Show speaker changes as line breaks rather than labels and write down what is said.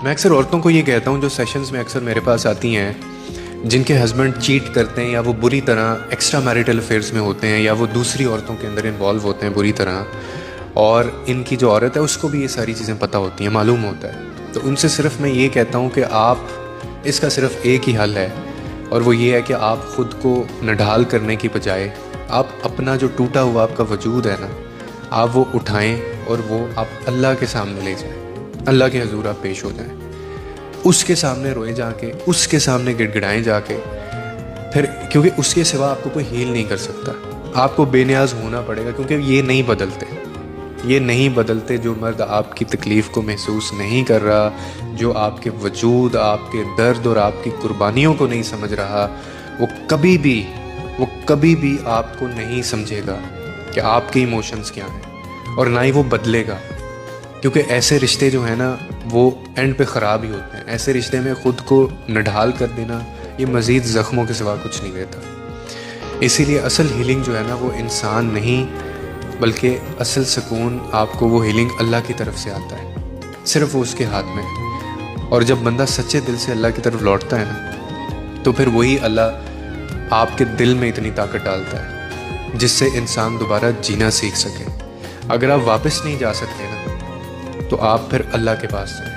میں اکثر عورتوں کو یہ کہتا ہوں جو سیشنز میں اکثر میرے پاس آتی ہیں، جن کے ہسبینڈ چیٹ کرتے ہیں یا وہ بری طرح ایکسٹرا میریٹل افیئرز میں ہوتے ہیں یا وہ دوسری عورتوں کے اندر انوالو ہوتے ہیں بری طرح، اور ان کی جو عورت ہے اس کو بھی یہ ساری چیزیں پتہ ہوتی ہیں، معلوم ہوتا ہے، تو ان سے صرف میں یہ کہتا ہوں کہ آپ اس کا صرف ایک ہی حل ہے، اور وہ یہ ہے کہ آپ خود کو نڈھال کرنے کی بجائے آپ اپنا جو ٹوٹا ہوا آپ کا وجود ہے نا، آپ وہ اٹھائیں اور وہ آپ اللہ کے سامنے لے جائیں، اللہ کے حضور آپ پیش ہو جائیں، اس کے سامنے روئیں جا کے، اس کے سامنے گڑ گڑائیں جا کے، پھر کیونکہ اس کے سوا آپ کو کوئی ہیل نہیں کر سکتا، آپ کو بے نیاز ہونا پڑے گا، کیونکہ یہ نہیں بدلتے جو مرد آپ کی تکلیف کو محسوس نہیں کر رہا، جو آپ کے وجود، آپ کے درد اور آپ کی قربانیوں کو نہیں سمجھ رہا، وہ کبھی بھی آپ کو نہیں سمجھے گا کہ آپ کے ایموشنز کیا ہیں، اور نہ ہی وہ بدلے گا، کیونکہ ایسے رشتے جو ہیں نا وہ اینڈ پہ خراب ہی ہوتے ہیں۔ ایسے رشتے میں خود کو نڈھال کر دینا یہ مزید زخموں کے سوا کچھ نہیں دیتا۔ اسی لیے اصل ہیلنگ جو ہے نا وہ انسان نہیں، بلکہ اصل سکون آپ کو وہ ہیلنگ اللہ کی طرف سے آتا ہے، صرف وہ اس کے ہاتھ میں ہے۔ اور جب بندہ سچے دل سے اللہ کی طرف لوٹتا ہے نا، تو پھر وہی اللہ آپ کے دل میں اتنی طاقت ڈالتا ہے جس سے انسان دوبارہ جینا سیکھ سکے۔ اگر آپ واپس نہیں جا سکتے نا تو آپ پھر اللہ کے پاس جائیں۔